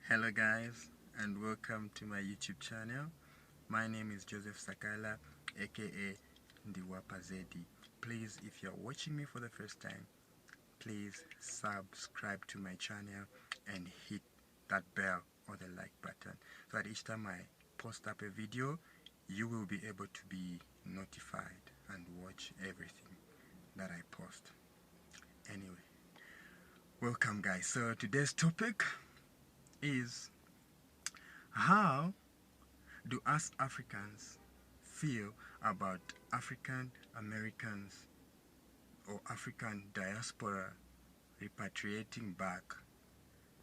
Hello guys, and welcome to my YouTube channel. My name is Joseph Sakala, aka Ndiwapa Zedi. Please, if you're watching me for the first time, please subscribe to my channel and hit that bell or the like button so that each time I post up a video, you will be able to be notified and watch everything that I post. Anyway, welcome guys. So today's topic is: how do us Africans feel about African Americans or African diaspora repatriating back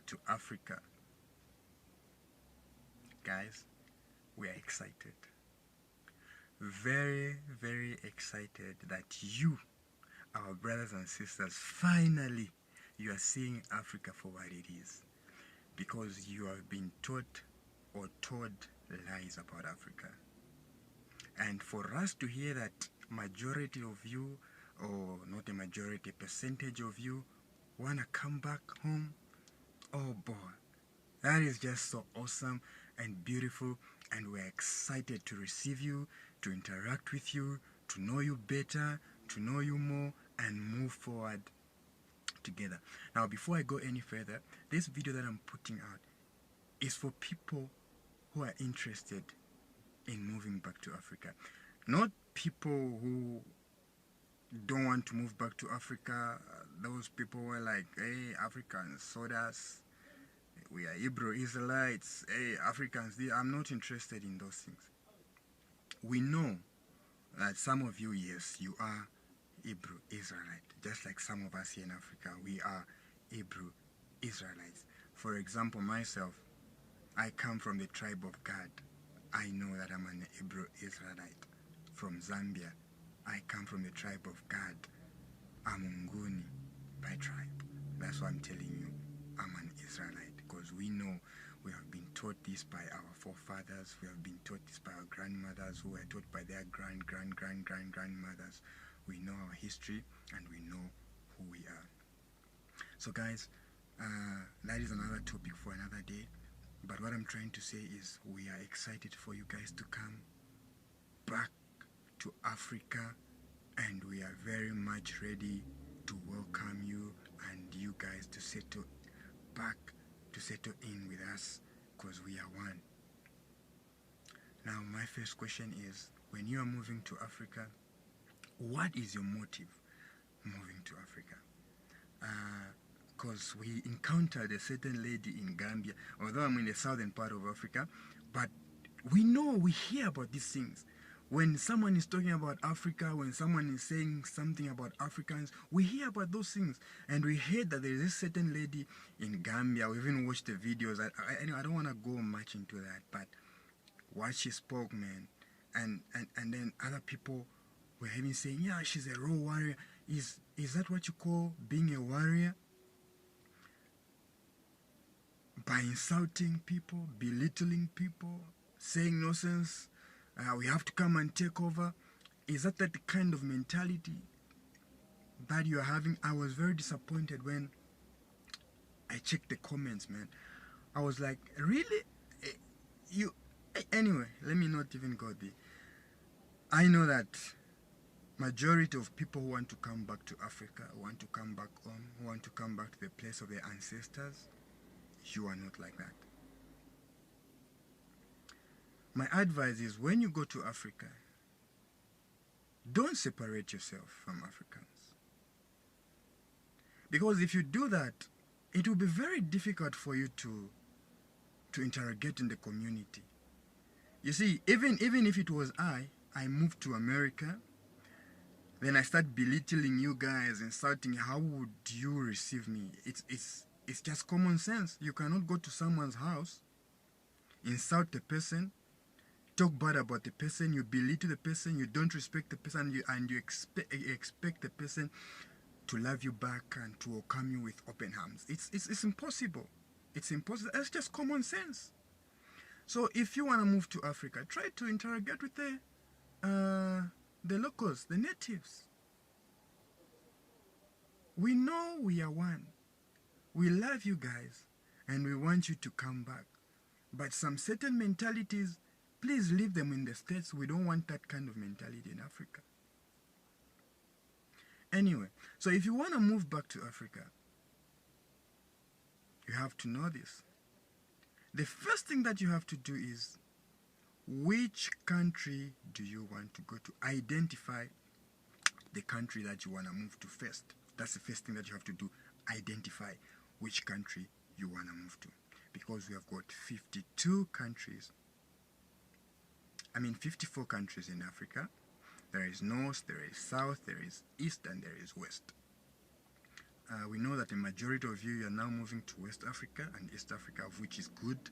to Africa? Guys, we are excited. Very, very excited that you, our brothers and sisters, finally you are seeing Africa for what it is. Because you have been taught or told lies about Africa. And for us to hear that majority of you, or not a majority, percentage of you want to come back home, oh boy, that is just so awesome and beautiful, and we're excited to receive you, to interact with you, to know you better, to know you more, and move forward together. Now, before I go any further, this video that I'm putting out is for people who are interested in moving back to Africa. Not people who don't want to move back to Africa. Those people were like, hey, Africans sold us. We are Hebrew Israelites. Hey, Africans. I'm not interested in those things. We know that some of you, yes, you are Hebrew Israelite. Just like some of us here in Africa, we are Hebrew Israelites. For example, myself, I come from the tribe of Gad. I know that I'm an Hebrew Israelite. From Zambia, I come from the tribe of Gad. I'm Nguni by tribe. That's why I'm telling you I'm an Israelite, because we know we have been taught this by our forefathers. We have been taught this by our grandmothers, who were taught by their grandmothers. We know our history and we know who we are. So guys, that is another topic for another day. But what I'm trying to say is we are excited for you guys to come back to Africa, and we are very much ready to welcome you and you guys to settle in with us, because we are one. Now, my first question is, when you are moving to Africa, what is your motive moving to Africa? Because we encountered a certain lady in Gambia, although I'm in the southern part of Africa, but we hear about these things. When someone is talking about Africa, when someone is saying something about Africans, we hear about those things. And we heard that there is a certain lady in Gambia. We even watched the videos. I don't want to go much into that, but what she spoke, man. And then other people were even saying, yeah, she's a raw warrior. Is that what you call being a warrior? By insulting people, belittling people, saying nonsense, we have to come and take over. Is that the kind of mentality that you're having? I was very disappointed when I checked the comments, man. I was like, really? Anyway, let me not even go there. I know that majority of people who want to come back to Africa, who want to come back home, who want to come back to the place of their ancestors, you are not like that. My advice is, when you go to Africa, don't separate yourself from Africans. Because if you do that, it will be very difficult for you to interrogate in the community. You see, even if it was I moved to America, then I start belittling you guys, insulting, how would you receive me? It's just common sense. You cannot go to someone's house, insult the person, talk bad about the person, you belittle the person, you don't respect the person, and you expect the person to love you back and to welcome you with open arms. It's impossible. It's impossible. It's just common sense. So if you want to move to Africa, try to interrogate with the locals, the natives. We know we are one. We love you guys. and we want you to come back. But some certain mentalities, please leave them in the States. We don't want that kind of mentality in Africa. Anyway, so if you want to move back to Africa, you have to know this. The first thing that you have to do is, which country do you want to go to? Identify the country that you want to move to first. That's the first thing that you have to do. Identify which country you want to move to. Because we have got 54 countries in Africa. There is North, there is South, there is East, and there is West. We know that the majority of you are now moving to West Africa and East Africa, which is good.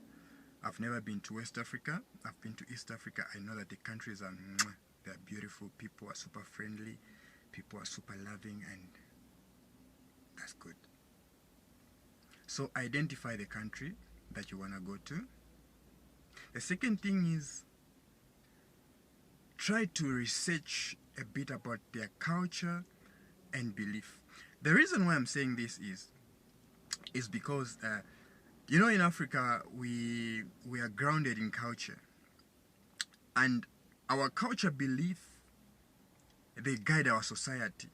I've never been to West Africa. I've been to East Africa. I know that the countries are, they're beautiful. People are super friendly. People are super loving, and that's good. So identify the country that you want to go to. The second thing is, try to research a bit about their culture and belief. The reason why I'm saying this is because in Africa we are grounded in culture, and our culture belief, they guide our society.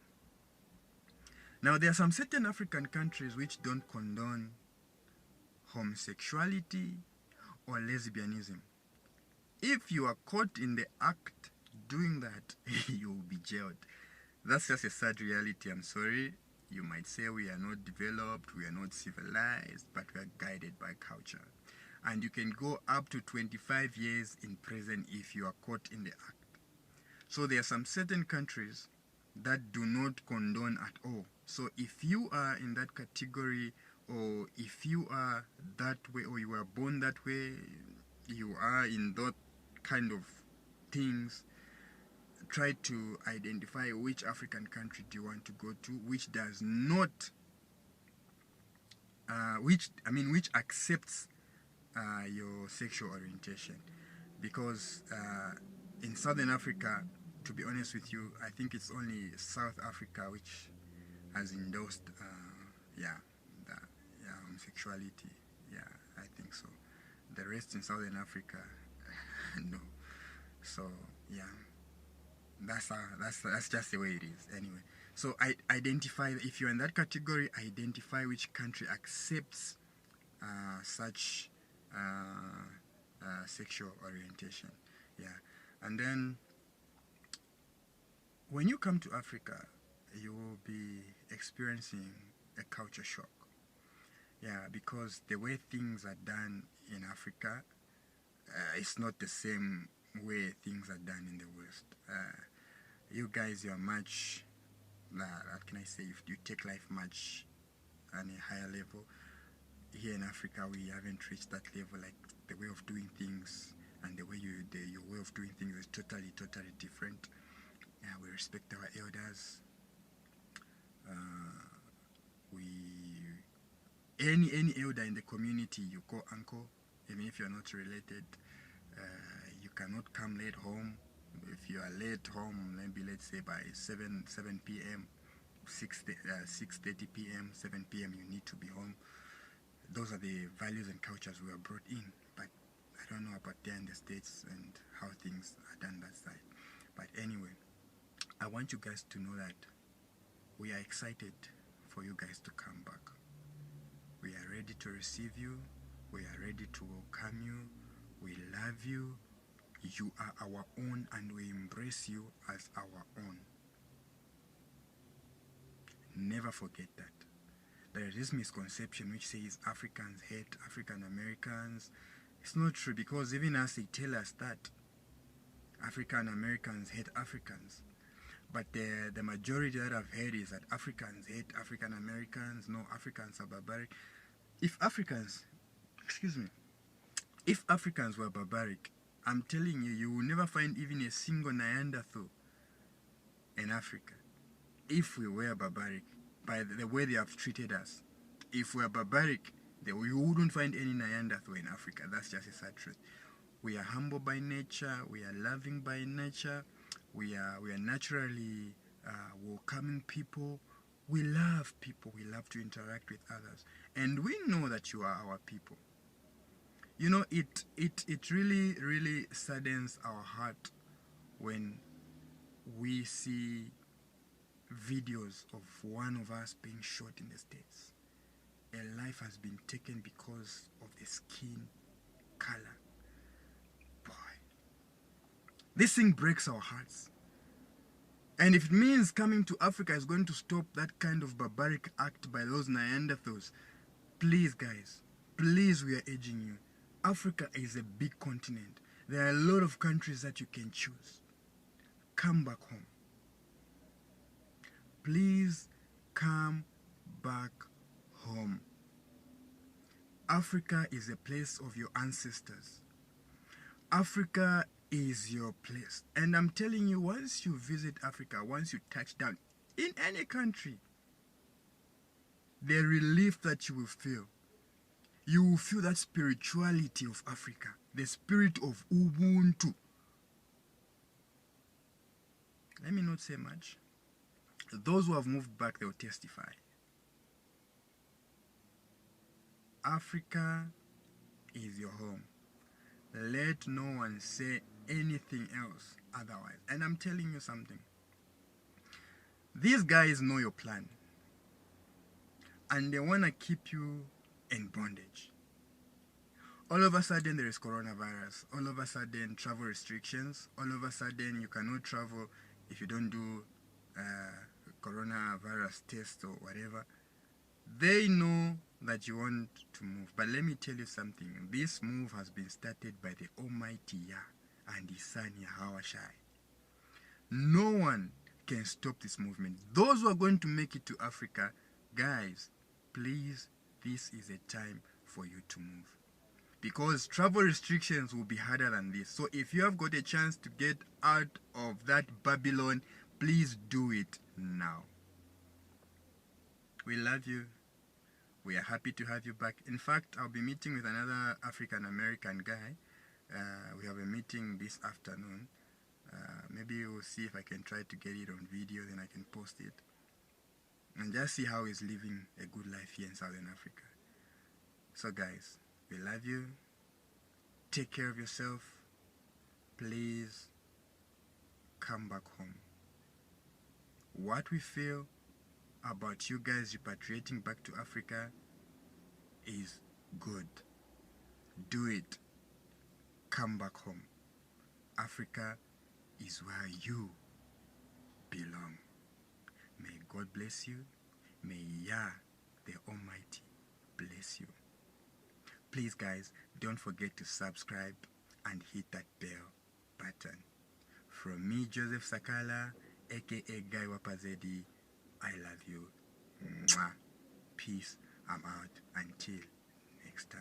Now there are some certain African countries which don't condone homosexuality or lesbianism. If you are caught in the act doing that, you will be jailed. That's just a sad reality. I'm sorry. You might say we are not developed, we are not civilized, but we are guided by culture. And you can go up to 25 years in prison if you are caught in the act. So there are some certain countries that do not condone at all. So if you are in that category, or if you are that way, or you were born that way, you are in that kind of things, try to identify which African country do you want to go to, which does not, which accepts your sexual orientation. Because in Southern Africa, to be honest with you, I think it's only South Africa which has endorsed, homosexuality. Yeah, I think so. The rest in Southern Africa, no. So yeah. That's just the way it is. Anyway, so identify, if you're in that category, identify which country accepts such sexual orientation. Yeah, and then when you come to Africa, you will be experiencing a culture shock. Yeah, because the way things are done in Africa, it's not the same way things are done in the West. You guys, you are much, what can I say, if you take life much on a higher level. Here in Africa, we haven't reached that level. Like, the way of doing things and the way your way of doing things is totally different. We respect our elders. Any elder in the community you call uncle, even if you're not related. You cannot come late home. If you are late home, maybe let's say by 7 p.m., 6:30 p.m., 7 p.m., you need to be home. Those are the values and cultures we are brought in. But I don't know about there in the States and how things are done that side. But anyway, I want you guys to know that we are excited for you guys to come back. We are ready to receive you. We are ready to welcome you. We love you. You are our own, and we embrace you as our own. Never forget that. There is this misconception which says Africans hate African Americans. It's not true, because even as they tell us that African Americans hate Africans. But the majority that I've heard is that Africans hate African Americans. No, Africans are barbaric. If Africans were barbaric, I'm telling you, you will never find even a single Neanderthal in Africa. If we were barbaric, by the way they have treated us, if we are barbaric, you wouldn't find any Neanderthal in Africa. That's just a sad truth. We are humble by nature. We are loving by nature. We are naturally welcoming people. We love people. We love to interact with others. And we know that you are our people. You know, it really saddens our heart when we see videos of one of us being shot in the States. A life has been taken because of the skin color. Boy, this thing breaks our hearts. And if it means coming to Africa is going to stop that kind of barbaric act by those Neanderthals, please guys, please, we are urging you. Africa is a big continent. There are a lot of countries that you can choose. Come back home. Please come back home. Africa is a place of your ancestors. Africa is your place. And I'm telling you, once you visit Africa, once you touch down in any country, the relief that you will feel that spirituality of Africa, the spirit of Ubuntu. Let me not say much. Those who have moved back, they will testify. Africa is your home. Let no one say anything else otherwise. And I'm telling you something. These guys know your plan. And they want to keep you in bondage. All of a sudden there is coronavirus. All of a sudden travel restrictions. All of a sudden you cannot travel if you don't do coronavirus test or whatever. They know that you want to move. But let me tell you something. This move has been started by the Almighty Yah and His Son Yahawashai. No one can stop this movement. Those who are going to make it to Africa, guys, please, this is a time for you to move. Because travel restrictions will be harder than this. So if you have got a chance to get out of that Babylon, please do it now. We love you. We are happy to have you back. In fact, I'll be meeting with another African-American guy. We have a meeting this afternoon. Maybe we'll see if I can try to get it on video, then I can post it. And just see how he's living a good life here in Southern Africa. So guys, we love you. Take care of yourself. Please come back home. What we feel about you guys repatriating back to Africa is good. Do it. Come back home. Africa is where you belong. May God bless you. May Yah, the Almighty, bless you. Please guys, don't forget to subscribe and hit that bell button. From me, Joseph Sakala, aka Guy Wapazedi, I love you. Mwah. Peace. I'm out. Until next time.